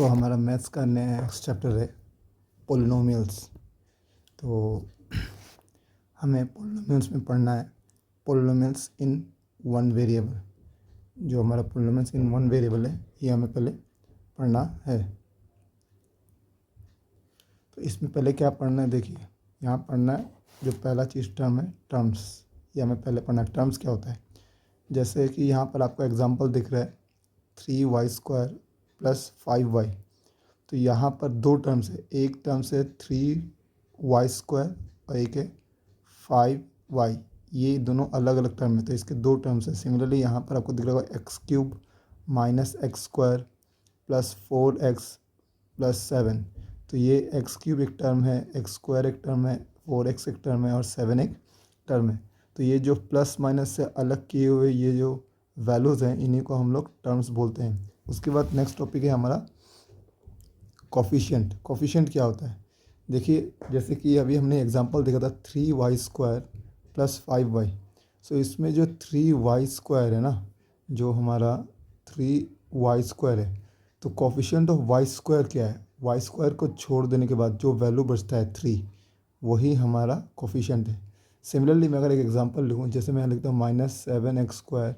हमारा मैथ्स का next chapter है पोलिनोमियल्स। तो हमें पोलिनोमियल्स में पढ़ना है पोलिनोमियल्स इन वन वेरिएबल। जो हमारा पोलिनोमियल्स इन वन वेरिएबल है ये हमें पहले पढ़ना है। तो इसमें पहले क्या पढ़ना है, देखिए यहाँ पढ़ना है जो पहला चीज़ टर्म है टर्म्स। ये हमें पहले पढ़ना है टर्म्स क्या होता है। जैसे कि यहाँ पर आपको एग्जांपल दिख रहा है 3y² + 5y। तो यहाँ पर दो टर्म्स है, एक टर्म्स है 3y² और एक है 5y। ये दोनों अलग अलग टर्म है तो इसके दो टर्म्स है। सिमिलरली यहाँ पर आपको दिख रहा होगा x³ - x² + 4x + 7। तो ये x³ एक टर्म है, x² एक टर्म है, 4x एक टर्म है और 7 एक टर्म है। तो ये जो प्लस माइनस से अलग किए हुए ये जो वैल्यूज़ हैं इन्हीं को हम लोग टर्म्स बोलते हैं। उसके बाद नेक्स्ट टॉपिक है हमारा कोफिशिएंट। कोफिशिएंट क्या होता है, देखिए जैसे कि अभी हमने एग्जांपल देखा था 3y² + 5y। सो इसमें जो 3y² है ना, जो हमारा 3y² है, तो कोफिशिएंट ऑफ y² क्या है, y² को छोड़ देने के बाद जो वैल्यू बचता है 3, वही हमारा कोफिशिएंट है। सिमिलरली मैं अगर एक एग्जांपल लिखूँ, जैसे मैं लिखता हूँ -7x²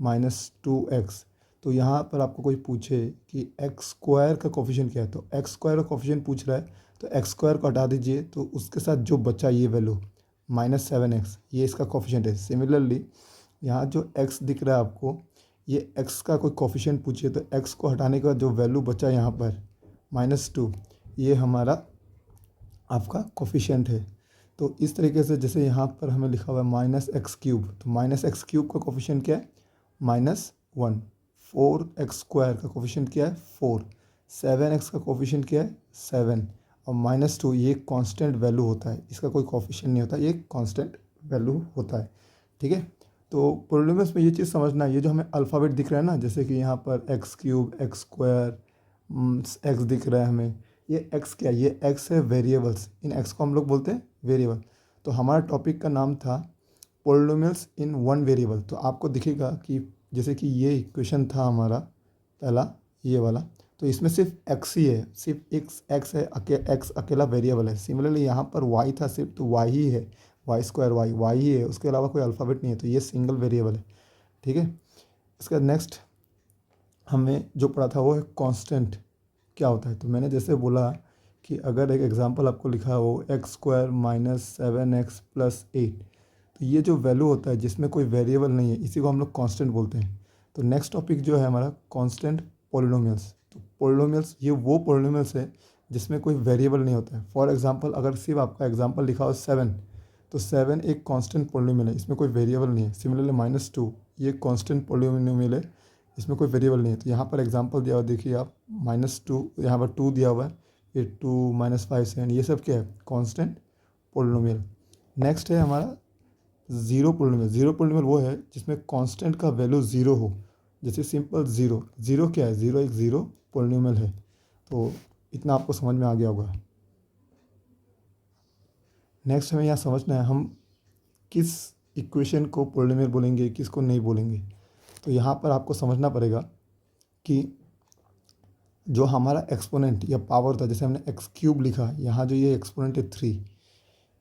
- 2x। तो यहाँ पर आपको कोई पूछे कि x² का कोफिशिएंट क्या है, तो x² का कोफिशिएंट पूछ रहा है तो x² को हटा दीजिए, तो उसके साथ जो बचा ये वैल्यू -7x, ये इसका कोफिशिएंट है। सिमिलरली यहाँ जो x दिख रहा है आपको, ये x का कोई कोफिशिएंट पूछिए तो x को हटाने के बाद जो वैल्यू बचा यहाँ पर -2, ये हमारा आपका कोफिशिएंट है। तो इस तरीके से जैसे यहाँ पर हमें लिखा हुआ है -x³, तो -x³ का कोफिशिएंट क्या है -1, 4x² का कोफिशिएंट क्या है 4, 7x का कोफिशिएंट क्या है 7 और -2 ये कांस्टेंट वैल्यू होता है, इसका कोई कोफिशिएंट नहीं होता, ये कांस्टेंट वैल्यू होता है। ठीक है, तो पोलिनोमियल्स में ये चीज़ समझना है। ये जो हमें अल्फ़ाबेट दिख रहा है ना, जैसे कि यहाँ पर x³ x², x दिख रहा है हमें, ये x क्या है, ये x है वेरिएबल्स। इन x को हम लोग बोलते हैं वेरिएबल। तो हमारा टॉपिक का नाम था पोलिनोमियल्स इन वन वेरिएबल। तो आपको दिखेगा कि जैसे कि ये इक्वेशन था हमारा पहला ये वाला, तो इसमें सिर्फ x ही है, सिर्फ x है, x अकेला वेरिएबल है। सिमिलरली यहाँ पर y था सिर्फ, तो y ही है, y² ही है, उसके अलावा कोई अल्फ़ाबेट नहीं है, तो ये सिंगल वेरिएबल है। ठीक है, इसका नेक्स्ट हमें जो पढ़ा था वो है कांस्टेंट क्या होता है। तो मैंने जैसे बोला कि अगर एक एग्जांपल आपको लिखा हो x² - 7x + 8, तो ये जो वैल्यू होता है जिसमें कोई वेरिएबल नहीं है, इसी को हम लोग कांस्टेंट बोलते हैं। तो नेक्स्ट टॉपिक जो है हमारा कांस्टेंट पोलिनोमियल्स। तो पोलिनोमियल्स ये वो पोलिनोमियल्स है जिसमें कोई वेरिएबल नहीं होता है। फॉर एग्जांपल अगर सिर्फ आपका एग्जांपल लिखा हो 7, तो 7 एक कांस्टेंट पोलिनोमियल है, इसमें कोई वेरिएबल नहीं है। सिमिलरली -2 ये कांस्टेंट पोलिनोमियल है, इसमें कोई वेरिएबल नहीं है। तो यहाँ पर एग्जांपल दिया हुआ देखिए आप, -2 यहाँ पर 2 दिया हुआ है, फिर 2 -5 7, ये सब क्या है कांस्टेंट पोलिनोमियल। नेक्स्ट है हमारा ज़ीरो पोलिनोमियल। ज़ीरो पोलिनोमियल वो है जिसमें कांस्टेंट का वैल्यू ज़ीरो हो, जैसे सिंपल ज़ीरो। ज़ीरो क्या है, ज़ीरो एक ज़ीरो पोलिनोमियल है। तो इतना आपको समझ में आ गया होगा। नेक्स्ट हमें यहाँ समझना है हम किस इक्वेशन को पोलिनोमियल बोलेंगे, किसको नहीं बोलेंगे। तो यहाँ पर आपको समझना पड़ेगा कि जो हमारा एक्सपोनेंट या पावर था, जैसे हमने x³ लिखा, यहाँ जो ये एक्सपोनेंट है 3,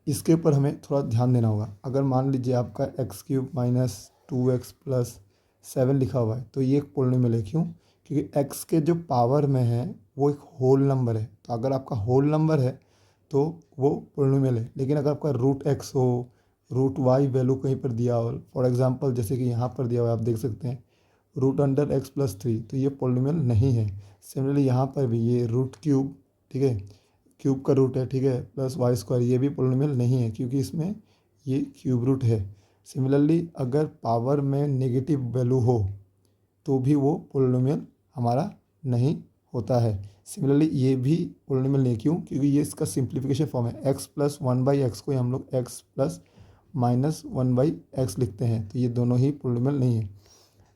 इसके ऊपर हमें थोड़ा ध्यान देना होगा। अगर मान लीजिए आपका x³ - 2x + 7 लिखा हुआ है, तो ये एक पोलिनोमियल है। क्यों, क्योंकि x के जो पावर में है वो एक होल नंबर है। तो अगर आपका होल नंबर है तो वो पोलिनोमियल है। लेकिन अगर आपका √x हो, √y वैल्यू कहीं पर दिया हो, फॉर एग्जांपल जैसे कि यहाँ पर दिया हुआ है, आप देख सकते हैं √x + 3, तो ये पोलिनोमियल नहीं है। सिमिलरली यहाँ पर भी ये √3, ठीक है, क्यूब का रूट है, ठीक है, +y², ये भी पोलिनोमियल नहीं है क्योंकि इसमें ये क्यूब रूट है। सिमिलरली अगर पावर में नेगेटिव वैल्यू हो तो भी वो पोलिनोमियल हमारा नहीं होता है। सिमिलरली ये भी पोलिनोमियल नहीं, क्यों, क्योंकि ये इसका सिंप्लीफिकेशन फॉर्म है। x + 1/x को हम लोग x + -1/x लिखते हैं, तो ये दोनों ही पोलिनोमियल नहीं है।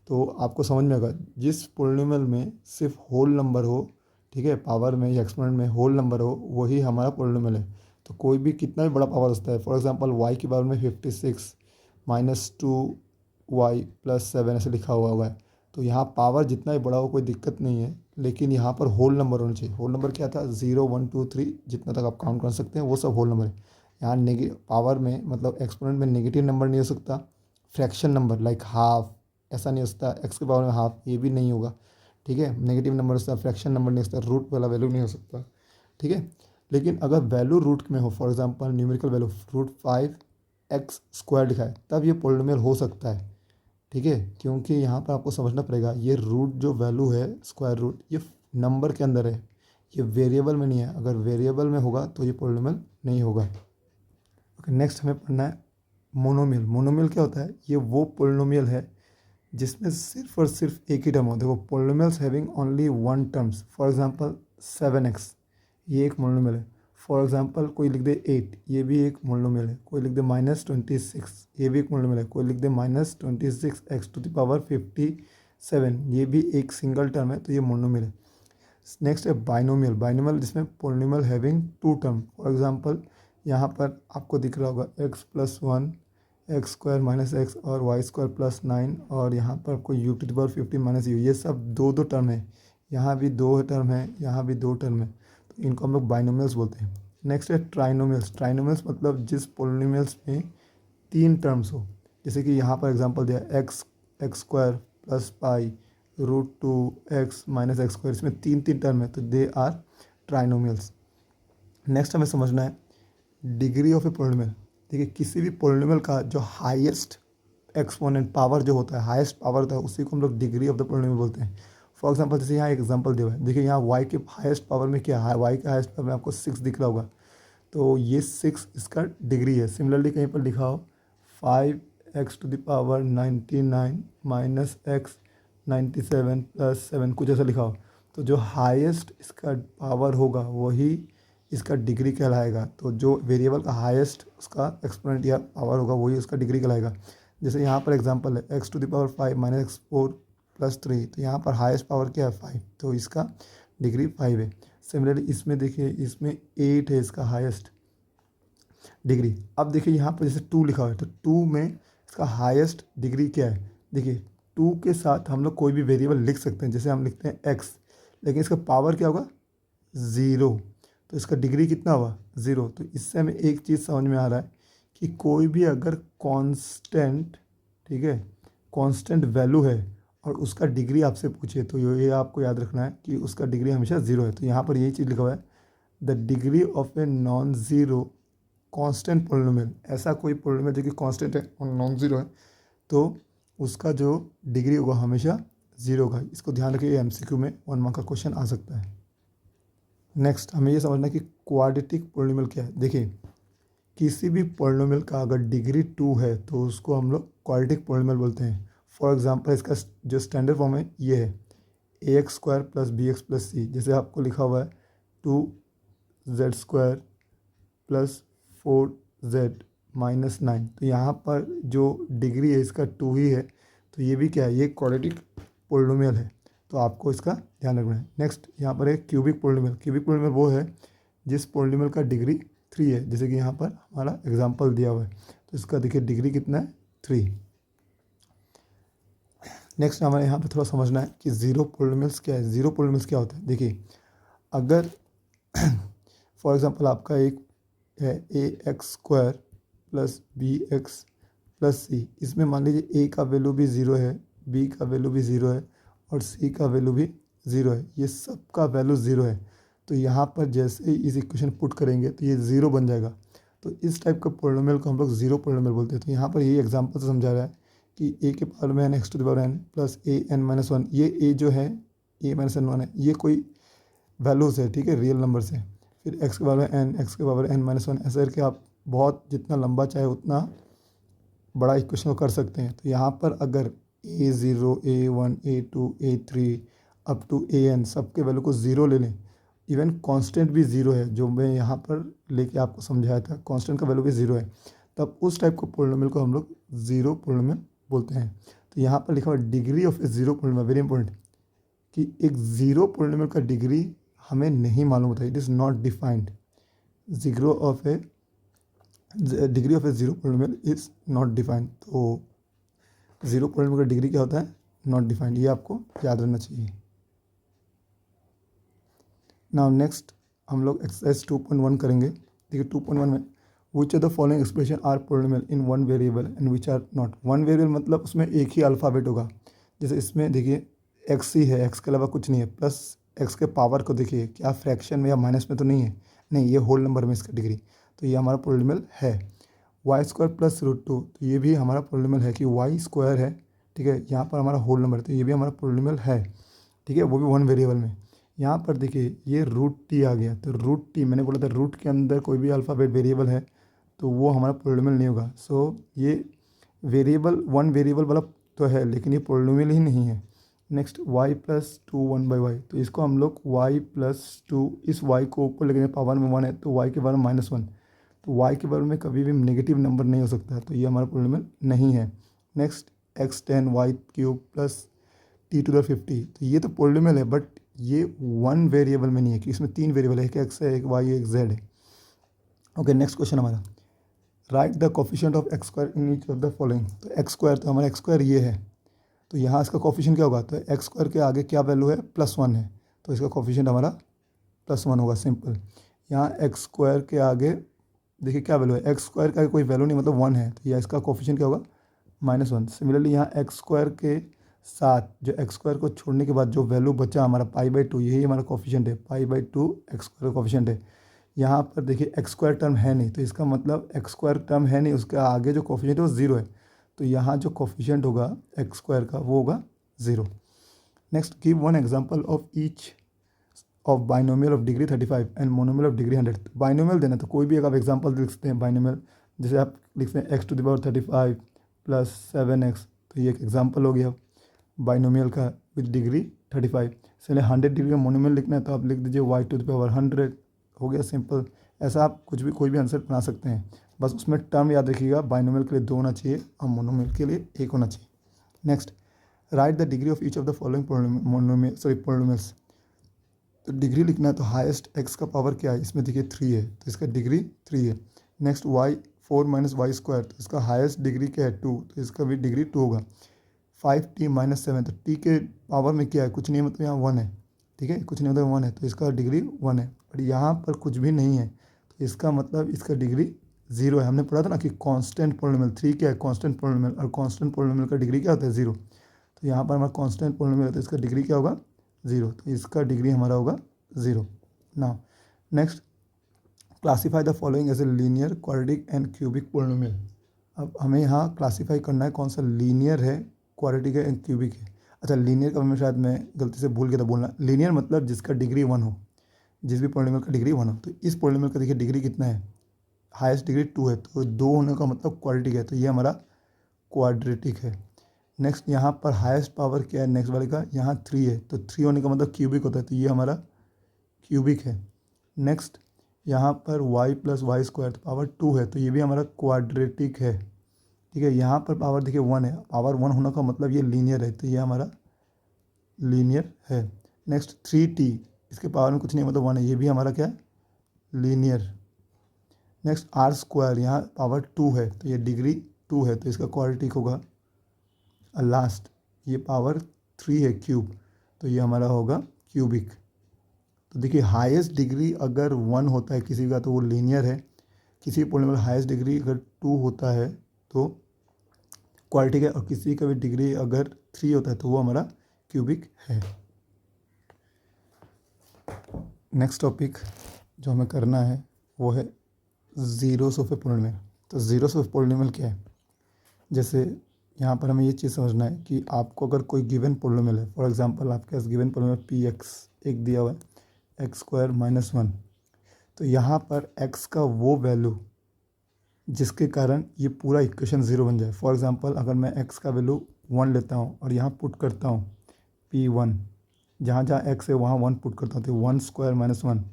तो आपको समझ में आएगा जिस पोलिनोमियल में सिर्फ होल नंबर हो, ठीक है, पावर में या एक्सपोनेंट में होल नंबर हो, वही हमारा पोलिनोमियल है। तो कोई भी कितना भी बड़ा पावर होता है, फॉर एग्जांपल y की पावर में 56 -2y + 7 ऐसे लिखा हुआ है, तो यहाँ पावर जितना ही बड़ा हो कोई दिक्कत नहीं है, लेकिन यहाँ पर होल नंबर होना चाहिए। होल नंबर क्या था, 0 1 2 3 जितना तक आप काउंट कर सकते हैं वो सब होल नंबर है। यहाँ पावर में मतलब एक्सपोनेंट में नेगेटिव नंबर नहीं हो सकता, फ्रैक्शन नंबर लाइक हाफ ऐसा नहीं हो सकता, एक्स के पावर में हाफ ये भी नहीं होगा, ठीक है। नेगेटिव नंबर हो सकता, फ्रैक्शन नंबर नहीं हो सकता, रूट वाला वैल्यू नहीं हो सकता, ठीक है। लेकिन अगर वैल्यू रूट में हो, for example numerical value √5x² लिखा है, तब ये पोलिनोमियल हो सकता है, ठीक है। क्योंकि यहाँ पर आपको समझना पड़ेगा ये रूट जो वैल्यू है स्क्वायर रूट ये नंबर के अंदर है, ये वेरिएबल में नहीं है। अगर वेरिएबल में होगा तो ये पोलिनोमियल नहीं होगा। ओके, नेक्स्ट हमें पढ़ना है मोनोमियल। मोनोमियल क्या होता है, ये वो पोलिनोमियल है जिसमें सिर्फ और सिर्फ एक ही टर्म हो। देखो, polynomials having only one terms, for example 7x ये एक मोनोमियल है। फॉर एग्जांपल कोई लिख दे 8, ये भी एक मोनोमियल है। कोई लिख दे -26, ये भी एक मोनोमियल है। कोई लिख दे -26x⁻57, ये भी एक सिंगल टर्म है, तो ये मोनोमियल है। नेक्स्ट है बाइनोमियल। बाइनोमियल जिसमें polynomial having two term, for example यहाँ पर आपको दिख रहा होगा x+1 x² - x और y² +9, और यहाँ पर आपको u⁻50 - u, ये सब दो दो टर्म है। यहाँ भी दो टर्म है, यहाँ भी दो टर्म है, तो इनको हम लोग बाइनोमियल्स बोलते हैं। नेक्स्ट है ट्राइनोमियल्स। ट्राइनोमियल्स मतलब जिस पोलिनोमियल्स में तीन टर्म्स हो, जैसे कि यहाँ पर एग्जांपल दिया x² + पाई √2x - x², इसमें तीन तीन टर्म है, तो दे आर ट्राइनोमियल्स। नेक्स्ट हमें समझना है डिग्री ऑफ ए पोलिनोमियल। देखिए, किसी भी पोलिनोमियल का जो हाईएस्ट एक्सपोनेंट पावर जो होता है, हाईएस्ट पावर होता है, उसी को हम लोग डिग्री ऑफ द पोलिनोमियल बोलते हैं। फॉर एग्जांपल जैसे यहाँ एक एग्जांपल दिया हुआ है, देखिए यहाँ y के हाईएस्ट पावर में क्या है, y के हाईएस्ट पावर में आपको 6 दिख रहा होगा, तो ये 6 इसका डिग्री है। सिमिलरली कहीं पर लिखा हो 5x⁻99 - x 97 + 7 कुछ ऐसा लिखा हो, तो जो हाईएस्ट इसका पावर होगा वही इसका डिग्री कहलाएगा। तो जो वेरिएबल का हाईएस्ट उसका एक्सपोनेंट या पावर होगा वही उसका डिग्री कहलाएगा। जैसे यहाँ पर एग्जांपल है x⁵ - x4 + 3, तो यहाँ पर हाईएस्ट पावर क्या है 5, तो इसका डिग्री 5 है। सिमिलरली इसमें देखिए, इसमें 8 है इसका हाईएस्ट डिग्री। अब देखिए यहाँ पर जैसे 2 लिखा हुआ है, तो 2 में इसका हाईएस्ट डिग्री क्या है। देखिए 2 के साथ हम लोग कोई भी वेरिएबल लिख सकते हैं, जैसे हम लिखते हैं x, लेकिन इसका पावर क्या होगा 0, तो इसका डिग्री कितना हुआ 0। तो इससे हमें एक चीज़ समझ में आ रहा है कि कोई भी अगर कांस्टेंट, ठीक है, कांस्टेंट वैल्यू है और उसका डिग्री आपसे पूछे, तो ये आपको याद रखना है कि उसका डिग्री हमेशा 0 है। तो यहाँ पर यही चीज़ लिखा हुआ है, the degree of A non zero constant polynomial. ऐसा कोई पोलिनोमियल जो कि कांस्टेंट है और नॉन ज़ीरो है, तो उसका जो डिग्री होगा हमेशा 0 होगा। इसको ध्यान रखिए, MCQ में 1 मार्क का क्वेश्चन आ सकता है। नेक्स्ट हमें ये समझना है कि क्वाड्रेटिक पोलिनोमियल क्या है। देखिए, किसी भी पोलिनोमियल का अगर डिग्री 2 है तो उसको हम लोग क्वाड्रेटिक पोलिनोमियल बोलते हैं। फॉर एग्जांपल इसका जो स्टैंडर्ड फॉर्म है ये है ax² + bx + c। जैसे आपको लिखा हुआ है 2z² + 4z - 9, तो यहाँ पर जो डिग्री है इसका 2 ही है, तो ये भी क्या है, ये क्वाड्रेटिक पोलिनोमियल है, तो आपको इसका ध्यान रखना है। नेक्स्ट यहाँ पर है क्यूबिक पोलिनोमियल। क्यूबिक पोलिनोमियल वो है जिस पोलिनोमियल का डिग्री 3 है, जैसे कि यहाँ पर हमारा एग्जांपल दिया हुआ है, तो इसका देखिए डिग्री कितना है 3। नेक्स्ट हमें यहाँ पे थोड़ा समझना है कि ज़ीरो पोलिनोमियल्स क्या है। ज़ीरो पोलिनोमियल्स क्या होता है, देखिए अगर फॉर एग्जांपल आपका एक है ax² + bx + c, इसमें मान लीजिए a का वैल्यू भी 0 है, b का वैल्यू भी 0 है और c का वैल्यू भी 0 है, ये सब का वैल्यू 0 है। तो यहाँ पर जैसे ही इस इक्वेशन पुट करेंगे तो ये 0 बन जाएगा। तो इस टाइप का पोलिनोमियल को हम लोग ज़ीरो पोलिनोमियल बोलते हैं। तो यहाँ पर यही एग्जांपल से समझा रहा है कि a के पावर में n x⁻n + an - 1, ये a जो है a - n1 है, ये कोई वैल्यूज़ है, ठीक है, रियल नंबर से। फिर x के पावर में n, x के पावर n - 1, ऐसा करके आप बहुत जितना लंबा चाहे उतना बड़ा इक्वेशन को कर सकते हैं। तो यहाँ पर अगर a0 a1 a2 a3 up to an सबके वैल्यू को 0 ले लें, इवन कांस्टेंट भी 0 है, जो मैं यहाँ पर लेके आपको समझाया था, कांस्टेंट का वैल्यू भी 0 है, तब उस टाइप का पोलिनोमियल को हम लोग ज़ीरो पोलिनोमियल बोलते हैं। तो यहाँ पर लिखा हुआ degree of A zero polynomial, very important, कि एक ज़ीरो पोलिनोमियल का डिग्री हमें नहीं मालूम होता, it is not defined. Degree of A zero polynomial is not defined. तो ज़ीरो पोलिनोमियल का डिग्री क्या होता है, नॉट डिफाइंड, ये आपको याद रहना चाहिए। नाउ नेक्स्ट हम लोग एक्सरसाइज 2.1 करेंगे। देखिए 2.1 में which of the following expression are polynomial in one variable and which are not. One variable मतलब उसमें एक ही अल्फ़ाबेट होगा। जैसे इसमें देखिए एक्स ही है, एक्स के अलावा कुछ नहीं है, प्लस एक्स के पावर को देखिए क्या फ्रैक्शन में या माइनस में तो नहीं है, नहीं ये होल नंबर में इसका डिग्री, तो ये हमारा पोलिनोमियल है। Y square plus root two, तो ये भी हमारा पोलिनोमियल है कि वाई स्क्वायर है, ठीक है, यहाँ पर हमारा होल नंबर, तो ये भी हमारा पोलिनोमियल है, ठीक है, वो भी वन वेरिएबल में। यहाँ पर देखिए ये रूट टी आ गया, तो रूट टी मैंने बोला था रूट के अंदर कोई भी अल्फ़ाबेट वेरिएबल है तो वो हमारा पोलिनोमियल नहीं होगा। सो ये वेरिएबल वन वेरिएबल वाला तो है लेकिन ये पोलिनोमियल ही नहीं है। Next y plus two one by y, तो इसको हम लोग y प्लस टू, इस y को ऊपर लेके पावर में वन है तो y के बराबर माइनस वन, तो y के बारे में कभी भी नेगेटिव नंबर नहीं हो सकता, तो ये हमारा पोलिनोमियल नहीं है। Next x10 y cube plus t to the 50, तो ये तो पोलिनोमियल है बट ये वन वेरिएबल में नहीं है कि इसमें तीन वेरिएबल है, एक x है, एक y है, एक z है। ओके नेक्स्ट क्वेश्चन हमारा, right the coefficient of x square in each of the following. तो एक्स स्क्वायर, तो हमारा एक्स स्क्वायर ये है, तो यहाँ इसका कोफिशिएंट क्या होगा, तो एक्स स्क्वायर के आगे क्या वैल्यू है, प्लस वन है, तो इसका कोफिशिएंट हमारा प्लस वन होगा, सिंपल। यहाँ एक्स स्क्वायर के आगे देखिए क्या वैल्यू है, एक्स स्क्वायर का कोई वैल्यू नहीं मतलब वन है, तो यह इसका कोफिशिएंट क्या होगा, माइनस वन। सिमिलरली यहाँ एक्स स्क्वायर के साथ जो एक्स स्क्वायर को छोड़ने के बाद जो वैल्यू बचा हमारा पाई बाई टू, यही हमारा कोफिशिएंट है, pi by two x square coefficient है। यहाँ पर देखिए एक्स स्क्वायर टर्म है नहीं, तो इसका मतलब एक्स स्क्वायर टर्म है नहीं, उसके आगे जो कोफिशिएंट है वो ज़ीरो है, तो यहाँ जो कोफिशिएंट होगा एक्स स्क्वायर का वो होगा zero. Next give one example of each of binomial of degree 35 and monomial of degree 100। Binomial देना तो कोई भी एक आप एग्जांपल लिख सकते हैं बाइनोमियल, जैसे आप लिख सकते हैं x to the power 35 plus 7x, तो ये एक एग्जांपल हो गया बाइनोमियल का विद डिग्री 35। चलिए 100 डिग्री का मोनोमियल लिखना है तो आप लिख दीजिए y टू द पावर 100, हो गया सिंपल। ऐसा आप कुछ भी कोई भी आंसर बना सकते हैं, बस उसमें टर्म याद रखिएगा, बाइनोमियल के लिए दो होना चाहिए और मोनोमियल के लिए एक होना चाहिए। Next right the degree of each of the following polynomials. तो डिग्री लिखना है तो हाईएस्ट एक्स का पावर क्या है, इसमें देखिए 3 है तो इसका डिग्री 3 है। Next y 4 minus y square, तो इसका हाईएस्ट डिग्री क्या है 2, तो इसका भी डिग्री 2 होगा। 5t माइनस 7, तो टी के पावर में क्या है, कुछ नहीं मतलब यहाँ 1 है, ठीक है, कुछ नहीं मतलब 1 है, तो इसका डिग्री 1 है। और यहाँ पर कुछ भी नहीं है तो इसका मतलब इसका डिग्री 0 है। हमने पढ़ा था ना कि कांस्टेंट पोलिनोमियल, 3 क्या है कांस्टेंट पोलिनोमियल, और कांस्टेंट पोलिनोमियल का डिग्री क्या होता है 0, तो यहाँ पर हमारा कांस्टेंट पोलिनोमियल है तो इसका डिग्री क्या होगा 0, तो इसका डिग्री हमारा होगा 0। Now next classify the following as a linear, quadratic and cubic polynomial. अब हमें यहाँ क्लासीफाई करना है कौन सा लीनियर है, क्वाड्रेटिक है एंड क्यूबिक है। अच्छा लीनियर का मैं शायद मैं गलती से भूल गया था बोलना, लीनियर मतलब जिसका डिग्री 1 हो, जिस भी पोलिनोमियल का डिग्री 1 हो, तो इस पोलिनोमियल का देखिए डिग्री कितना है, हाईएस्ट डिग्री 2 है, तो 2 होने का मतलब क्वाड्रेटिक है, तो ये हमारा क्वाड्रेटिक है। नेक्स्ट यहाँ पर हाईएस्ट पावर क्या है नेक्स्ट वाले का, यहाँ 3 है, तो 3 होने का मतलब क्यूबिक होता है, तो ये हमारा क्यूबिक है। नेक्स्ट यहाँ पर y प्लस वाई स्क्वायर, तो पावर 2 है, तो ये भी हमारा क्वाड्रेटिक है, ठीक है। यहाँ पर पावर देखिए 1 है, पावर 1 होने का मतलब ये लीनियर है, तो ये हमारा लीनियर है। नेक्स्ट 3t, इसके पावर में कुछ नहीं मतलब 1 है, ये भी हमारा क्या है लीनियर। नेक्स्ट आर स्क्वायर, यहाँ पावर 2 है तो ये डिग्री 2 है, तो इसका क्वाड्रेटिक होगा। और लास्ट ये पावर 3 है क्यूब, तो ये हमारा होगा क्यूबिक। तो देखिए हाईएस्ट डिग्री अगर 1 होता है किसी का तो वो लीनियर है, किसी पोलिनोमियल हाईएस्ट डिग्री अगर 2 होता है तो क्वाड्रेटिक है, और किसी का भी डिग्री अगर 3 होता है तो वो हमारा क्यूबिक है। नेक्स्ट टॉपिक जो हमें करना है वो है ज़ीरोस ऑफ ए पोलिनोमियल। तो ज़ीरोस ऑफ पोलिनोमियल क्या है, जैसे यहाँ पर हमें ये चीज़ समझना है कि आपको अगर कोई गिवन पोलिनोमियल है, फॉर एग्जांपल आपके पास गिवन पोलिनोमियल पी एक्स एक दिया हुआ है एक्स स्क्वायर माइनस 1, तो यहाँ पर एक्स का वो वैल्यू जिसके कारण ये पूरा इक्वेशन 0 बन जाए। फॉर एग्जांपल अगर मैं एक्स का वैल्यू 1 लेता हूँ और यहाँ पुट करता हूँ P1, जहाँ जहाँ एक्स है वहाँ 1 पुट करता हूँ, तो 1 स्क्वायर माइनस 1,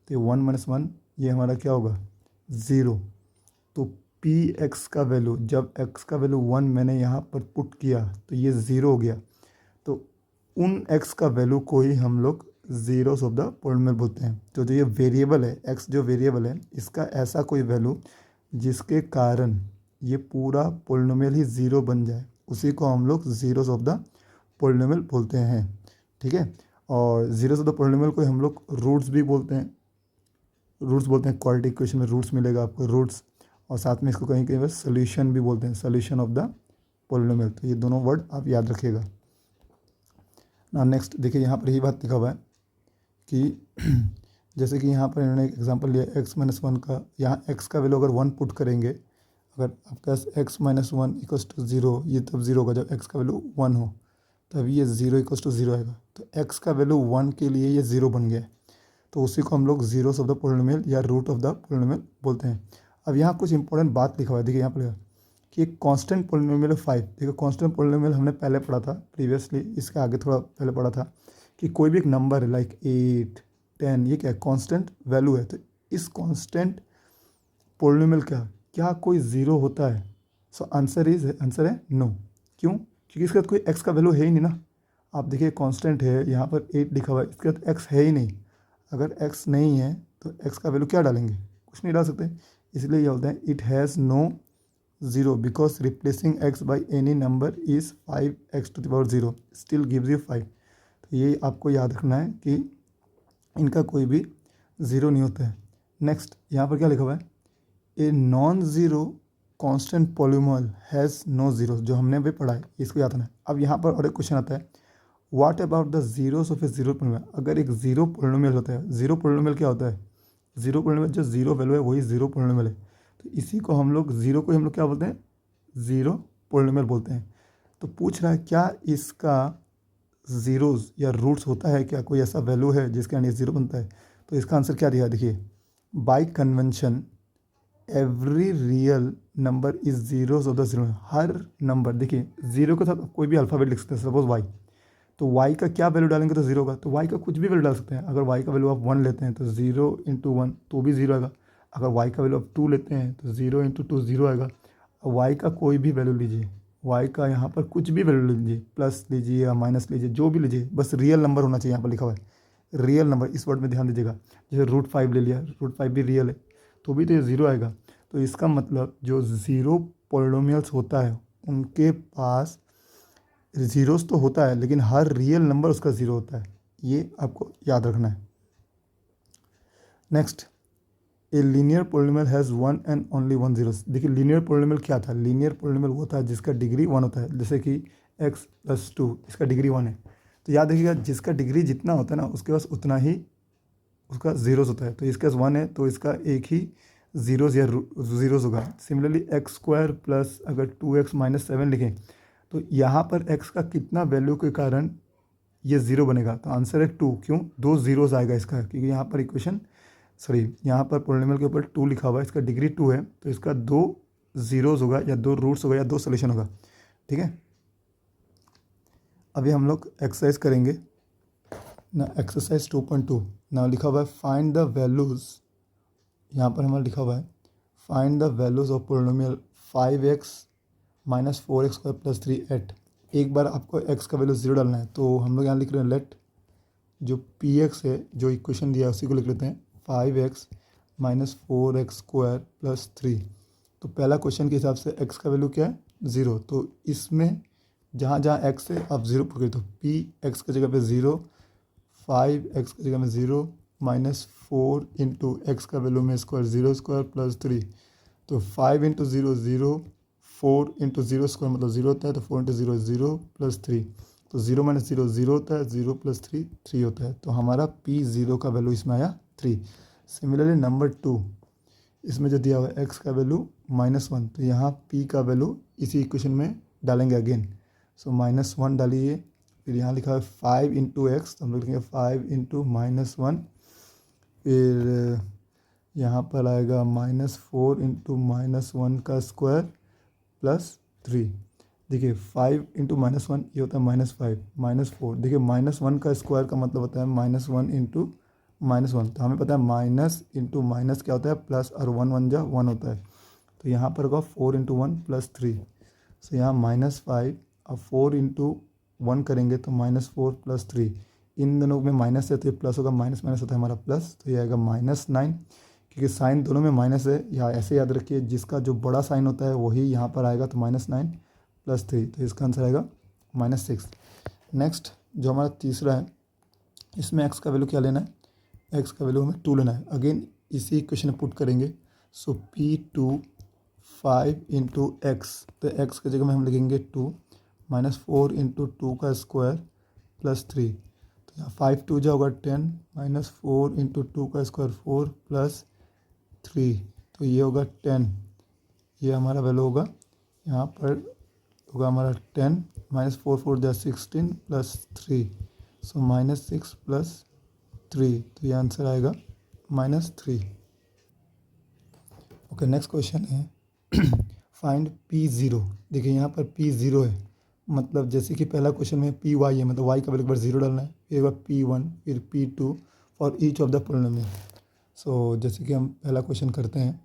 तो 1 माइनस 1 ये हमारा क्या होगा 0। तो पी एक्स का वैल्यू, जब एक्स का वैल्यू 1 मैंने यहाँ पर पुट किया तो ये 0 हो गया, तो उन एक्स का वैल्यू को ही हम लोग ज़ीरोस ऑफ द पोलिनोमियल बोलते हैं। तो जो ये वेरिएबल है एक्स, जो वेरिएबल है इसका ऐसा कोई वैल्यू जिसके कारण ये पूरा पोलिनोमियल ही 0 बन जाए, उसी को हम लोग ज़ीरोस ऑफ द पोलिनोमियल बोलते हैं, ठीक है। और जीरोस ऑफ द पोलिनोमियल को हम लोग रूट्स भी बोलते हैं, क्वाड्रेटिक इक्वेशन में रूट्स मिलेगा आपको, रूट्स। और साथ में इसको कहीं कहीं बस सोल्यूशन भी बोलते हैं, सोल्यूशन ऑफ द पोलिनोमियल। तो ये दोनों वर्ड आप याद रखिएगा ना। नेक्स्ट देखिए, यहाँ पर यही बात लिखा हुआ है कि जैसे कि यहाँ पर इन्होंने एक एग्जांपल लिया x-1 का। यहाँ x का वैल्यू अगर 1 पुट करेंगे, अगर आपके पास x-1 इक्वल्स टू 0, ये तब 0 होगा जब x का वैल्यू 1 हो, तब ये 0 इक्वल्स टू 0 आएगा। तो x का वैल्यू 1 के लिए ये 0 बन गया है, तो उसी को हम लोग जीरोस ऑफ द पोलिनोमियल या रूट ऑफ द पोलिनोमियल बोलते हैं। अब यहाँ कुछ इंपॉर्टेंट बात लिखा हुआ है, देखिए यहाँ पर कि एक कांस्टेंट पोलिनोमियल 5। देखो कांस्टेंट पोलिनोमियल हमने पहले पढ़ा था प्रीवियसली, इसके आगे थोड़ा पहले पढ़ा था कि कोई भी एक नंबर है लाइक 8, 10, ये क्या है, कांस्टेंट वैल्यू है। तो इस कांस्टेंट पोलिनोमियल का क्या कोई ज़ीरो होता है? सो आंसर है नो। क्यों? क्योंकि इसके बाद कोई x का वैल्यू है ही नहीं ना। आप देखिए कांस्टेंट है, यहाँ पर 8 लिखा हुआ है, इसके बाद x है ही नहीं। अगर x नहीं है तो x का वैल्यू क्या डालेंगे? कुछ नहीं डाल सकते। इसलिए ये बोलते हैं it has no zero because replacing x by any number is 5x⁴ still gives you 5। तो ये आपको याद रखना है कि इनका कोई भी ज़ीरो नहीं होता है। नेक्स्ट यहाँ पर क्या लिखा हुआ है, a non zero constant polynomial has no zero, जो हमने अभी पढ़ा है, इसको याद रखना है। अब यहाँ पर और एक क्वेश्चन आता है, what about the zeros of A zero polynomial. अगर एक ज़ीरो पोलिनोमियल होता है, ज़ीरो पोलिनोमियल क्या होता है? ज़ीरो पोलिनोमियल जो ज़ीरो वैल्यू है वही ज़ीरो पोलिनोमियल है। तो इसी को हम लोग ज़ीरो को हम लोग क्या बोलते हैं? ज़ीरो पोलिनोमियल बोलते हैं। तो पूछ रहा है क्या इसका ज़ीरोज़ या रूट्स होता है क्या? कोई ऐसा वैल्यू है जिसके अंदर ज़ीरो बनता है? तो इसका आंसर क्या दिया, देखिए, bye convention every real number is zeros of the zero. Her number, देखिए ज़ीरो के साथ कोई भी अल्फ़ाबेट लिख सकते हैं, सपोज वाई, तो y का क्या वैल्यू डालेंगे तो ज़ीरो का, तो y का कुछ भी वैल्यू डाल सकते हैं। अगर y का वैल्यू आप 1 लेते हैं तो 0 × 1 तो भी 0 आएगा। अगर y का वैल्यू आप 2 लेते हैं तो 0 × 2 0 आएगा। y का कोई भी वैल्यू लीजिए, y का यहाँ पर कुछ भी वैल्यू लीजिए, प्लस लीजिए या माइनस लीजिए, जो भी लीजिए, बस रियल नंबर होना चाहिए। यहाँ पर लिखा हुआ है रियल नंबर, इस वर्ड में ध्यान दीजिएगा। जैसे √5 ले लिया, √5 भी रियल है, तो भी तो ये 0 आएगा। तो इसका मतलब जो ज़ीरो पोलिनोमियल्स होता है उनके पास ज़ीरोस तो होता है, लेकिन हर रियल नंबर उसका ज़ीरो होता है, ये आपको याद रखना है। Next, a linear polynomial has 1 and only 1 zeros. देखिए लीनियर पोलिनोमियल क्या था? लीनियर पोलिनोमियल वो होता है जिसका डिग्री 1 होता है, जैसे कि x + 2, इसका डिग्री 1 है। तो याद रखिएगा जिसका डिग्री जितना होता है ना उसके पास उतना ही उसका ज़ीरोस होता है। तो इसके पास 1 है तो इसका एक ही ज़ीरोस या ज़ीरोस होगा। सिमिलरली x² प्लस अगर 2x - 7 लिखें तो यहाँ पर x का कितना वैल्यू के कारण ये 0 बनेगा? तो आंसर है 2। क्यों? 2 ज़ीरोज़ आएगा इसका, क्योंकि यहाँ पर यहाँ पर पोलिनोमियल के ऊपर 2 लिखा हुआ है, इसका डिग्री 2 है, तो इसका 2 ज़ीरोज़ होगा या 2 रूट्स होगा या 2 सोल्यूशन होगा, ठीक है। अभी हम लोग एक्सरसाइज करेंगे ना, एक्सरसाइज 2.2 ना लिखा हुआ है फाइंड द वैल्यूज़। यहाँ पर हमारा लिखा हुआ है find the values of polynomial 5x - 4x² + 3 at. एक बार आपको x का वैल्यू 0 डालना है, तो हम लोग यहाँ लिख रहे हैं लेट जो px है, जो इक्वेशन दिया है उसी को लिख लेते हैं 5x - 4x² + 3। तो पहला क्वेश्चन के हिसाब से x का वैल्यू क्या है? 0। तो इसमें जहाँ जहाँ x है आप 0 पकड़िए, तो px की जगह पे 0, 5x की जगह में 0 -4 × x का वैल्यू में स्क्वायर 0² + 3। तो 5 × 0 0, 4 × 0² मतलब 0 होता है, तो 4 × 0 0 + 3, तो 0 - 0 0 होता है, 0 + 3 3 होता है। तो हमारा p0 का वैल्यू इसमें आया 3। सिमिलरली नंबर 2, इसमें जो दिया हुआ है x का वैल्यू -1, तो यहाँ p का वैल्यू इसी इक्वेशन में डालेंगे अगेन। सो -1 डालिए, फिर यहाँ लिखा है 5 × x, तो हम लोग लिखेंगे 5 × -1, फिर यहाँ पर आएगा -4 × -1 का स्क्वायर + 3। देखिए 5 × -1 ये होता है -5 -4। देखिए -1 का स्क्वायर का मतलब होता है -1 × -1, तो हमें पता है माइनस इंटू माइनस क्या होता है? प्लस, और 1 1 जा 1 होता है। तो यहाँ पर होगा 4 × 1 + 3। सो यहाँ -5, अब 4 × 1 करेंगे तो -4 + 3, इन दोनों में माइनस है तो ये प्लस होगा, माइनस माइनस होता है हमारा प्लस, तो ये आएगा -9। क्योंकि साइन दोनों में माइनस है, या ऐसे याद रखिए जिसका जो बड़ा साइन होता है वही यहाँ पर आएगा, तो -9 + 3, तो इसका आंसर आएगा -6। नेक्स्ट जो हमारा तीसरा है, इसमें एक्स का वैल्यू क्या लेना है, एक्स का वैल्यू हमें 2 लेना है। अगेन इसी इक्वेशन में पुट करेंगे। सो P2 5 इंटू एक्स, तो एक्स की जगह में हम लिखेंगे 2 माइनस 4 इंटू 2 का स्क्वायर प्लस 3। तो यहाँ 5 2 जो होगा 10 माइनस 4 इंटू 2 का स्क्वायर 4 प्लस 3, तो ये होगा 10। ये हमारा वैल्यू होगा, यहाँ पर होगा हमारा 10 माइनस 4 4 जो 16 प्लस 3, सो माइनस 6 प्लस 3, तो ये आंसर आएगा -3। ओके, नेक्स्ट क्वेश्चन है फाइंड P0। देखिए यहाँ पर P0 है, मतलब जैसे कि पहला क्वेश्चन में Py है, मतलब y का वैल्यू एक बार 0 डालना है, फिर एक बार P1 फिर P2 for each of the polynomial. So जैसे कि हम पहला क्वेश्चन करते हैं,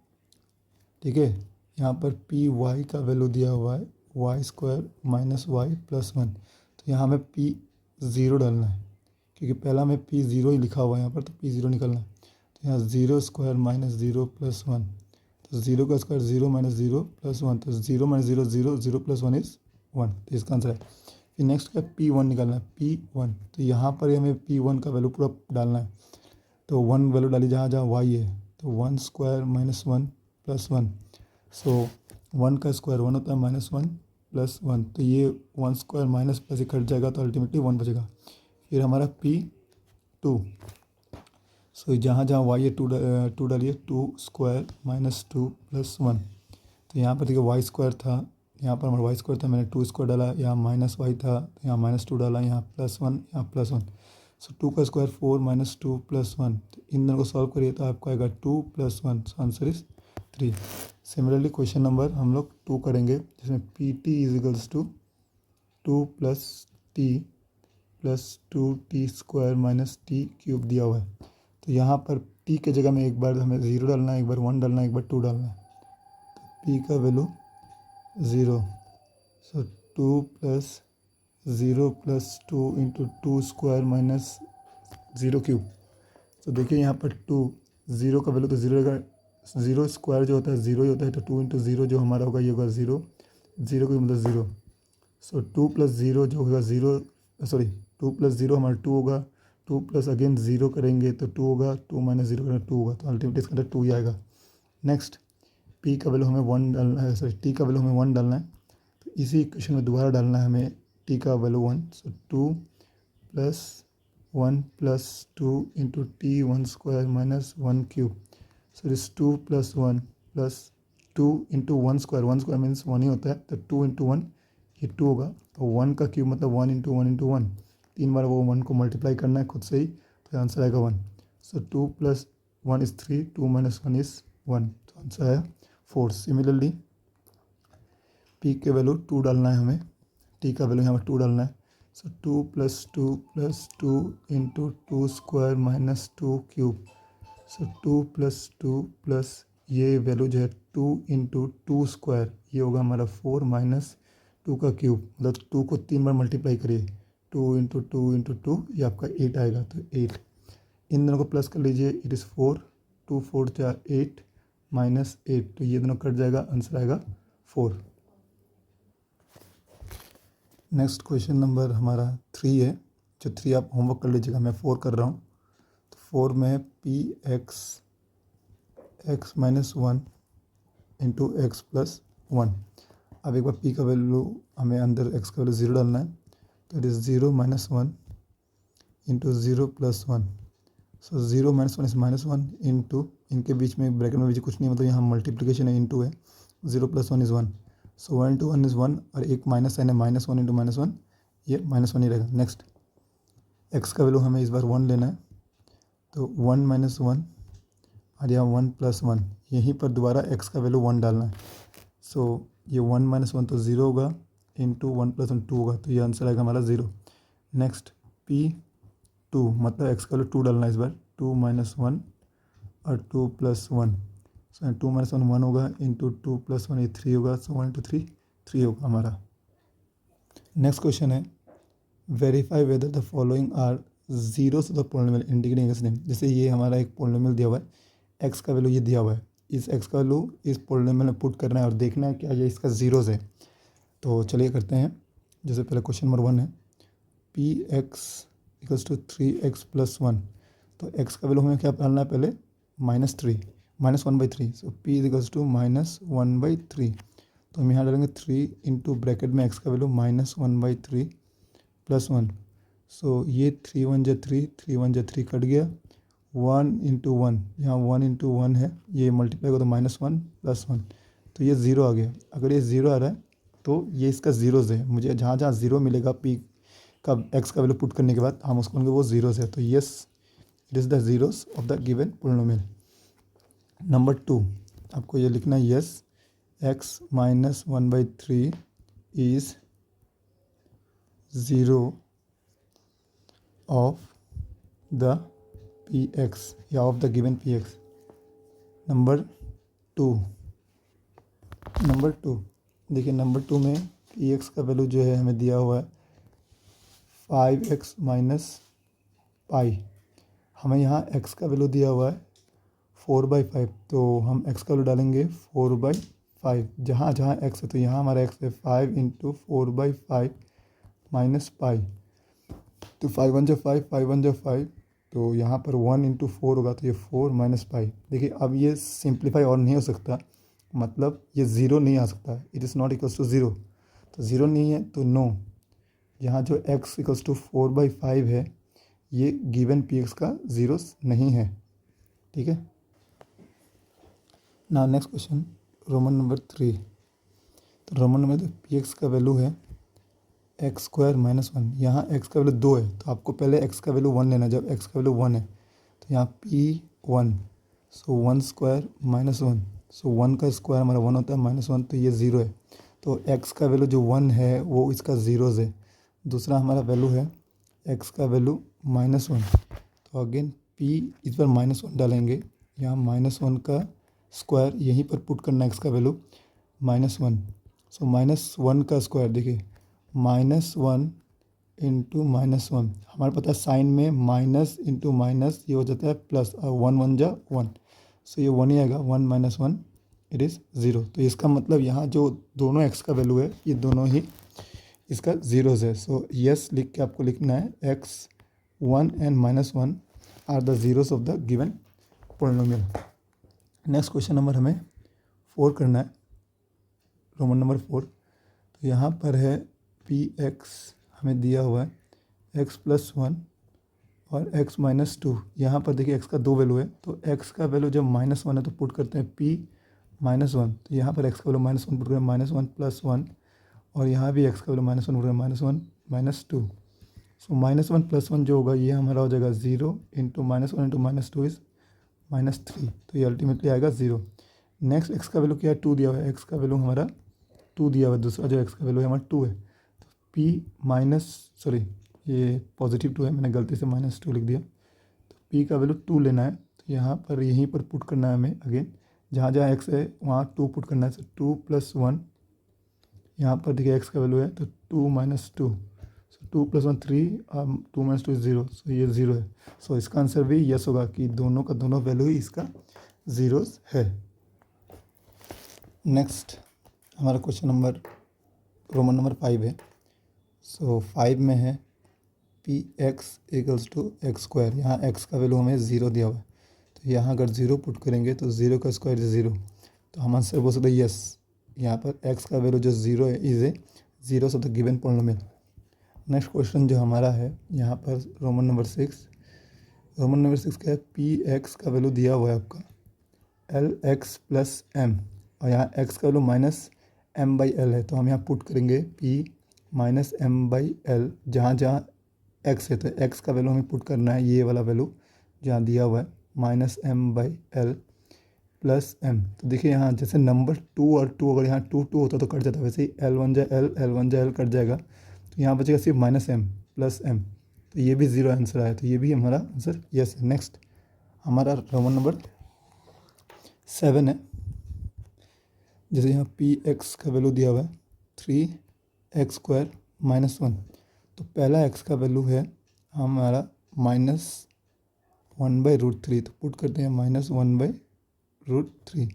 ठीक है। यहाँ पर Py का वैल्यू दिया हुआ है y square minus y plus 1, तो यहाँ हमें P0 डालना है, क्योंकि पहला में P0 ही लिखा हुआ है यहाँ पर, तो P0 निकलना है। तो यहाँ 0 स्क्वायर माइनस 0 प्लस 1, तो 0 का स्क्वायर 0 माइनस 0 प्लस 1, तो 0 माइनस 0 0, 0 प्लस 1 इज़ 1, तो इसका आंसर है। फिर नेक्स्ट का P1 निकालना है, P1, तो यहाँ पर हमें P1 का वैल्यू पूरा डालना है। तो 1 वैल्यू डाली जहाँ जहाँ y है, तो 1 स्क्वायर माइनस 1 प्लस 1, सो 1 का स्क्वायर 1 होता है माइनस 1 प्लस 1, तो ये 1 स्क्वायर माइनस प्लस कट जाएगा, तो अल्टीमेटली 1 बचेगा। फिर हमारा P2, सो जहाँ जहाँ y है 2 डालिए, 2 स्क्वायर माइनस 2 प्लस 1, तो यहाँ पर देखिए वाई स्क्वायर था, यहाँ पर हमारा वाई स्क्वायर था, मैंने 2 स्क्वायर डाला, यहाँ माइनस वाई था, तो यहाँ माइनस 2 डाला, यहाँ प्लस 1, यहाँ प्लस 1, सो 2 का स्क्वायर 4 माइनस 2 प्लस 1, तो इन दोनों को सॉल्व करिए तो आपको आएगा 2 plus 1, so answer is 3। Similarly question number हम लोग 2 करेंगे, जिसमें Pt is equals to 2 plus t plus 2t square minus t cube दिया हुआ है। तो यहाँ पर t के जगह में एक बार हमें 0 डालना है, एक बार 1 डालना है, एक बार 2 डालना है। तो p का वैल्यू 0, सो 2 plus 0 plus 2 into 2 square minus 0 cube. तो देखिए यहाँ पर 2, 0 का वैल्यू तो 0 रहेगा, 0 स्क्वायर जो होता है 0 ही होता है, तो 2 इंटू 0 जो हमारा होगा ये होगा 0, 0 का मतलब 0, सो 2 प्लस 0 जो होगा 0, सॉरी 2 प्लस 0 हमारा 2 होगा, 2 प्लस अगेन 0 करेंगे तो 2 होगा, 2 माइनस 0 करेंगे 2 होगा, तो अल्टीमेटली इसका 2 ही आएगा। नेक्स्ट p का वैल्यू हमें 1 डालना है, सॉरी t का वैल्यू हमें 1 डालना है, तो इसी इक्वेशन में दोबारा डालना है हमें t का value 1, so 2 plus 1 plus 2 into T 1 square minus 1 cube, so इस 2 plus 1 plus 2 into 1 square, 1 square means 1 ही होता है, तो 2 इंटू 1 ये 2 होगा, और 1 का क्यूब मतलब 1 इंटू 1 इंटू 1, 3 बार वो 1 को मल्टीप्लाई करना है खुद से ही, तो आंसर आएगा 1। So 2 plus 1 is 3, 2 minus 1 is 1, तो आंसर आया 4। सिमिलरली p के वैल्यू 2 डालना है हमें, t का वैल्यू यहाँ पर 2 डालना है, so 2 plus 2 into 2 square minus 2 cube, so 2 plus 2 plus ये वैल्यू जो है 2 इंटू 2 स्क्वायर, ये होगा हमारा 4 माइनस 2 का क्यूब, मतलब 2 को 3 बार मल्टीप्लाई करिए, 2 इंटू 2 इंटू 2, ये आपका 8 आएगा, तो 8 इन दोनों को प्लस कर लीजिए, इट इज़ 4, 2 4 जा 8 माइनस 8, तो ये दोनों कट जाएगा, आंसर आएगा 4। नेक्स्ट क्वेश्चन नंबर हमारा 3 है, जो 3 आप होमवर्क कर लीजिएगा, मैं 4 कर रहा हूँ। तो 4 में P x minus 1 into x plus 1। अब एक बार p का वैल्यू हमें अंदर x का वैल्यू 0 डालना है, तो it is 0 minus 1 into 0 plus 1, so 0 minus 1 is minus 1 into, इनके बीच में ब्रैकेट में बीच कुछ नहीं, मतलब यहाँ मल्टीप्लिकेशन है, इंटू है, 0 plus 1 is 1, so 1 into 1 is 1, और एक माइनस साइन है, माइनस 1 इंटू माइनस 1, ये माइनस 1 ही रहेगा। नेक्स्ट x का वैल्यू हमें इस बार 1 लेना है, तो 1 माइनस 1 और यहाँ 1 प्लस 1, यहीं पर दोबारा x का वैल्यू 1 डालना है, सो ये 1 माइनस 1 तो 0 होगा, इंटू 1 प्लस 1 2 होगा, तो ये आंसर आएगा हमारा 0। नेक्स्ट P2 मतलब x का वैल्यू 2 डालना है इस बार, 2 माइनस 1 और 2 प्लस 1, सो 2 माइनस 1 1 होगा, इंटू 2 प्लस 1 ये 3 होगा, सो 1 इंटू 3 3 होगा हमारा। नेक्स्ट क्वेश्चन है verify whether the following are zeros of the polynomial indicating x name. जैसे ये हमारा एक पॉलिनोमियल दिया हुआ है, एक्स का वैल्यू ये दिया हुआ है, इस एक्स का वैल्यू इस पॉलिनोमियल में पुट करना है और देखना है क्या ये इसका जीरोस है। तो चलिए करते हैं। जैसे पहले क्वेश्चन नंबर 1 है, P x equals to 3x + 1। तो x का वैल्यू हमें क्या डालना है पहले, -3, -1/3। सो p इक्वल्स टू -1/3। तो हम यहाँ डालेंगे 3 इंटू ब्रैकेट में x का वैल्यू -1/3 + 1। सो ये 3 1 जा 3, 3 1 जा 3 कट गया। 1 इंटू 1, यहाँ 1 इंटू 1 है, ये मल्टीप्लाई करो तो -1 + 1, तो ये 0 आ गया। अगर ये 0 आ रहा है तो ये इसका ज़ीरोज़ है। मुझे जहाँ जहाँ 0 मिलेगा p का x का वैल्यू पुट करने के बाद हम उसको वो ज़ीरोज़ है। तो yes, it is the zeros of the given polynomial. Number 2, आपको ये लिखना है yes x - 1/3 is 0 of the px या of the given px। Number 2 देखिए, नंबर 2 में px का वैल्यू जो है हमें दिया हुआ है 5x - पाई। हमें यहाँ x का वैल्यू दिया हुआ है 4/5, तो हम x का वैल्यू डालेंगे 4/5। जहाँ जहाँ x है तो यहाँ हमारा x है 5 इंटू 4/5 माइनस पाई। तो 5 1 जा 5, 5 1 जा 5, तो यहाँ पर 1 इंटू 4 होगा, तो ये 4 माइनस पाई। देखिए अब ये सिंप्लीफाई और नहीं हो सकता, मतलब ये ज़ीरो नहीं आ सकता, it is not equals to zero. तो ज़ीरो नहीं है तो नो। यहाँ जो x इक्वल्स टू 4/5 है, ये गिवन px का ज़ीरो नहीं है। ठीक है ना। Next question, Roman number 3। तो रोमन नंबर तो px का वैल्यू है x² - 1। यहाँ x का वैल्यू 2 है, तो आपको पहले x का वैल्यू 1 लेना। जब x का वैल्यू 1 है तो यहाँ p1, सो 1² - 1, सो 1 का स्क्वायर हमारा 1 होता है, -1, तो ये 0 है। तो x का वैल्यू जो 1 है वो इसका ज़ीरोज़ है। दूसरा हमारा वैल्यू है x का वैल्यू -1, तो अगेन p इस पर -1 डालेंगे। यहाँ -1 का स्क्वायर यहीं पर पुट करना है, x का वैल्यू -1, सो -1 का स्क्वायर। देखिए -1 इंटू -1, हमारे पता है साइन में माइनस इंटू माइनस ये हो जाता है प्लस, और 1 1 जा 1, सो ये 1 ही आएगा। 1 - 1 इट इज़ 0। तो इसका मतलब यहाँ जो दोनों x का वैल्यू है ये दोनों ही इसका ज़ीरोज़ है। सो यस लिख के आपको लिखना है x1 and -1 are the zeros of the given polynomial. Next question number हमें 4 करना है, रोमन नंबर 4। तो यहाँ पर है px हमें दिया हुआ है x + 1 और x - 2। यहाँ पर देखिए x का 2 वैल्यू है, तो x का वैल्यू जब -1 है तो पुट करते हैं p -1। तो यहाँ पर x का वैल्यू -1 पुट करें, -1 + 1, और यहाँ भी x का वैल्यू -1 पुट करें, -1 - 2। सो -1 + 1 जो होगा ये हमारा हो जाएगा 0 इंटू -1 इंटू -2 इज़ -3, तो ये अल्टीमेटली आएगा 0। नेक्स्ट x का वैल्यू क्या है, 2 दिया हुआ है, x का वैल्यू हमारा 2 दिया हुआ है। दूसरा जो x का वैल्यू है हमारा 2 है, तो p माइनस, सॉरी ये पॉजिटिव 2 है, मैंने गलती से -2 लिख दिया। तो p का वैल्यू 2 लेना है, तो यहाँ पर यहीं पर पुट करना है हमें। अगेन जहाँ जहाँ x है वहाँ 2 पुट करना है, तो 2 + 1, यहाँ पर देखिए x का वैल्यू है तो 2 - 2, सो 2 + 1 3, 2 - 2 इज़ 0, सो ये 0 है। सो इसका आंसर भी यस होगा कि दोनों का दोनों वैल्यू ही इसका ज़ीरोज़ है। नेक्स्ट हमारा क्वेश्चन नंबर रोमन नंबर 5 है। सो 5 में है px = x²। यहाँ x का वैल्यू हमें 0 दिया हुआ है, तो यहाँ अगर 0 पुट करेंगे तो 0 का स्क्वायर इज़ 0, तो हम आंसर बोल सकते हैं यस। यहाँ पर x का वैल्यू जो 0 है is a zeros of the given polynomial. Next question जो हमारा है यहाँ पर रोमन नंबर 6। रोमन नंबर 6 क्या है, px का वैल्यू दिया हुआ है आपका lx + m, और यहाँ x का वैल्यू -m/l है, तो हम यहाँ पुट करेंगे p -m/l। जहाँ जहाँ x है तो x का वैल्यू हमें पुट करना है, ये वाला वैल्यू जहाँ दिया हुआ है -m/l + m। तो देखिए यहाँ जैसे नंबर 2 और 2, अगर यहाँ 2 2 होता तो कट जाता, वैसे ही l1 जा l, l1 जा l कट जाएगा, तो यहाँ बचेगा सिर्फ -m + m, तो ये भी 0 आंसर आया, तो ये भी हमारा आंसर यस है। नेक्स्ट हमारा रोमन नंबर 7 है। जैसे यहाँ px का वैल्यू दिया हुआ है 3x² - 1, तो पहला x का वैल्यू है हमारा -1/√3, तो पुट करते हैं -1/√3,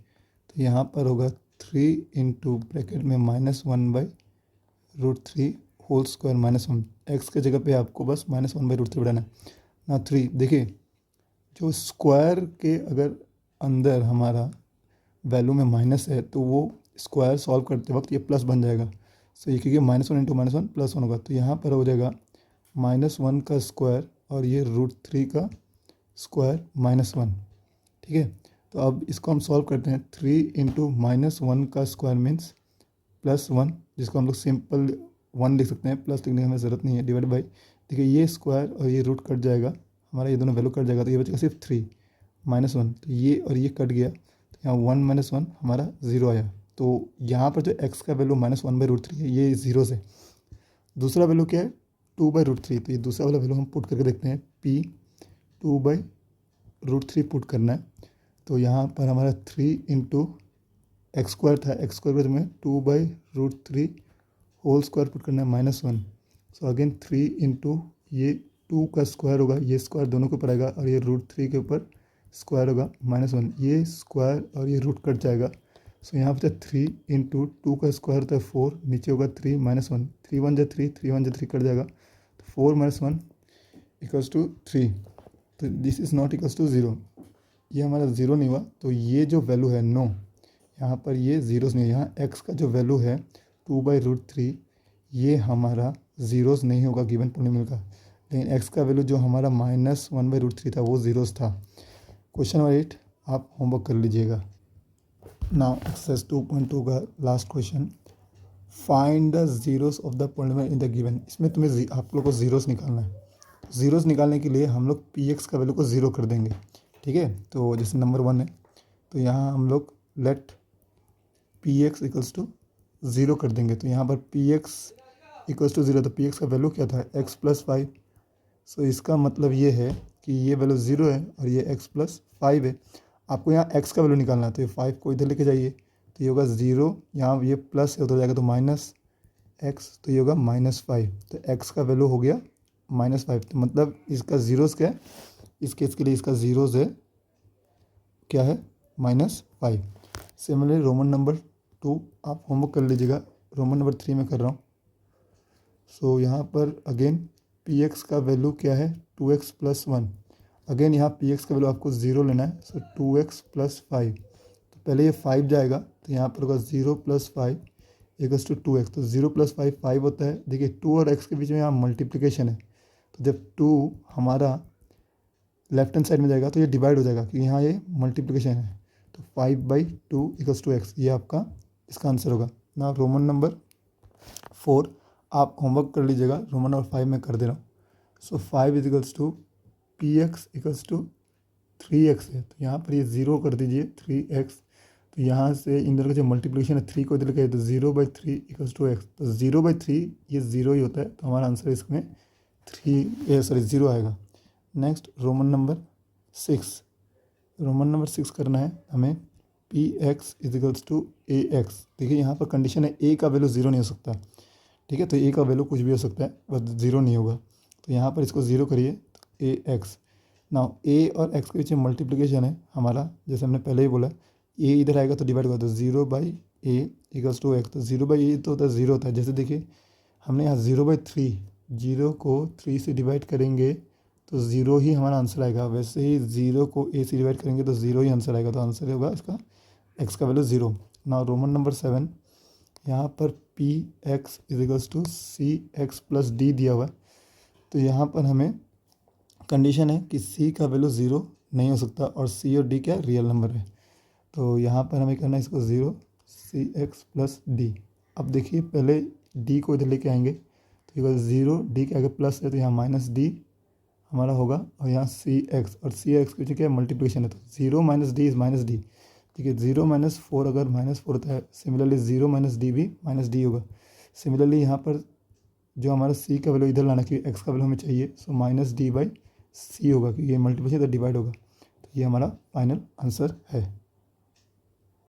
तो यहाँ पर होगा 3 इंटू ब्रैकेट में -1/√3 होल स्क्वायर -1, एक्स के जगह पे आपको बस -1/√3 बढ़ाना है ना। 3 देखिए, जो स्क्वायर के अगर अंदर हमारा वैल्यू में माइनस है तो वो स्क्वायर सॉल्व करते वक्त ये प्लस बन जाएगा। सो ये क्योंकि -1 इंटू -1 +1 होगा, तो यहाँ पर हो जाएगा -1 का स्क्वायर और ये √3 का स्क्वायर -1। ठीक है, तो अब इसको हम सॉल्व करते हैं। 3 इंटू -1 का स्क्वायर मीन्स +1, जिसको हम लोग सिंपल 1 लिख सकते हैं, प्लस लिखने की हमें ज़रूरत नहीं है, डिवाइड बाई। देखिए ये स्क्वायर और ये रूट कट जाएगा, हमारा ये दोनों वैल्यू कट जाएगा, तो ये बचेगा सिर्फ 3 -1, तो ये और ये कट गया, तो यहाँ 1 - 1 हमारा 0 आया। तो यहाँ पर जो x का वैल्यू -1/√3 है ये 0 से। दूसरा वैल्यू क्या है 2/√3, तो ये दूसरा वाला वैल्यू हम पुट करके देखते हैं। p 2/√3 पुट करना है, तो यहाँ पर हमारा 3 इंटू एक्स स्क्वायर था, एक्स स्क्वायर में 2/√3 होल स्क्वायर पुट करना है -1। सो अगेन 3 इंटू ये 2 का स्क्वायर होगा, ये स्क्वायर दोनों के ऊपर आएगा और ये √3 के ऊपर स्क्वायर होगा -1, ये स्क्वायर और ये रूट कट जाएगा। सो यहाँ पर 3 इंटू 2 का स्क्वायर होता है 4, नीचे होगा 3 -1, 3 1 जा 3, 3 1 जा 3 कट जाएगा, तो 4 - 1 इक्वल्स टू 3। तो this is not equals to 0, ये हमारा 0 नहीं हुआ, तो ये जो वैल्यू है नो, यहाँ पर ये ज़ीरोज़ नहीं है। यहाँ x का जो वैल्यू है 2/√3 ये हमारा ज़ीरोज़ नहीं होगा गिवन पॉलिनोमियल का, लेकिन x का वैल्यू जो हमारा -1/√3 था वो ज़ीरोज़ था। क्वेश्चन नंबर 8 आप होमवर्क कर लीजिएगा। नाउ एक्सरसाइज 2.2 का last question, find the zeros of the polynomial in the given. इसमें तुम्हें आप लोग को ज़ीरोज़ निकालना है। ज़ीरोज़ निकालने के लिए हम लोग px का वैल्यू को 0 कर देंगे। ठीक है, तो जैसे नंबर 1 है, तो यहाँ हम लोग लेट px इक्वल्स टू 0 कर देंगे, तो यहाँ पर px इक्वल्स टू 0, तो px का वैल्यू क्या था x + 5। सो इसका मतलब ये है कि ये वैल्यू 0 है और ये x + 5 है। आपको यहाँ x का वैल्यू निकालना है, तो ये 5 को इधर लेके जाइए, तो ये होगा 0, यहाँ ये प्लस है उधर जाएगा तो -x, तो ये होगा -5, तो x का वैल्यू हो गया -5। तो मतलब इसका ज़ीरोज़ क्या है, इस केस के लिए इसका ज़ीरोज़ है क्या है -5। सिमिलरली रोमन नंबर 2 आप होमवर्क कर लीजिएगा, रोमन नंबर 3 में कर रहा हूँ। सो यहाँ पर अगेन px का वैल्यू क्या है 2x + 1, अगेन यहाँ px का वैल्यू आपको 0 लेना है, सो 2x + 5, तो पहले ये 5 जाएगा, तो यहाँ पर होगा 0 + 5 इक्वल्स टू 2x, तो 0 + 5 5 होता है। देखिए 2 और x के बीच में यहाँ मल्टीप्लिकेशन है, तो जब 2 हमारा लेफ्ट हैंड साइड में जाएगा तो ये डिवाइड हो जाएगा, क्योंकि यहाँ ये मल्टीप्लिकेशन है, तो 5/2 इक्वल्स टू x, ये आपका इसका आंसर होगा ना। रोमन नंबर 4 आप होमवर्क कर लीजिएगा, रोमन नंबर 5 में कर दे रहा हूँ। So 5 equals to px equals to 3x है, तो यहाँ पर ये 0 कर दीजिए 3x, तो यहाँ से इन दोनों का जो मल्टीप्लिकेशन है 3 को इधर लेके, तो 0/3 इक्वल्स टू x, तो 0/3 ये 0 ही होता है, तो हमारा आंसर इसमें 0 आएगा। Next Roman number 6, Roman number 6 करना है हमें, px इक्वल्स टू ax। देखिए यहाँ पर कंडीशन है a का वैल्यू 0 नहीं हो सकता, ठीक है, तो a का वैल्यू कुछ भी हो सकता है बस 0 नहीं होगा, तो यहाँ पर इसको 0 करिए, तो ax। नाउ a और x के बीच में मल्टीप्लिकेशन है हमारा, जैसे हमने पहले ही बोला, a इधर आएगा तो डिवाइड होगा, तो 0/a इक्वल्स टू x, तो 0/a तो होता है 0 होता है। जैसे देखिए हमने यहाँ 0/3, 0 को 3 से डिवाइड करेंगे तो 0 ही हमारा आंसर आएगा, वैसे ही 0 को a से डिवाइड करेंगे तो 0 ही आंसर आएगा, तो आंसर होगा इसका x का वैल्यू 0। नाउ रोमन नंबर 7, यहाँ पर px equals to cx + d दिया हुआ है, तो यहाँ पर हमें कंडीशन है कि c का वैल्यू 0 नहीं हो सकता और c और d क्या रियल नंबर है, तो यहाँ पर हमें करना है इसको 0 cx + d। अब देखिए पहले d को इधर लेके आएंगे, तो इक्वल 0, d के आगे प्लस है तो यहाँ -d हमारा होगा, और यहाँ cx, और cx के पीछे क्या मल्टीप्लिकेशन है, तो 0 - d इज़ -d। देखिए 0 - 4 अगर -4 होता है, सिमिलरली 0 - d भी -d होगा। सिमिलरली यहाँ पर जो हमारा c का वैल्यू इधर लाना, क्योंकि x का वैल्यू हमें चाहिए, सो -d/c होगा, क्योंकि ये मल्टीप्लिकेशन इधर डिवाइड होगा, तो ये हमारा फाइनल आंसर है।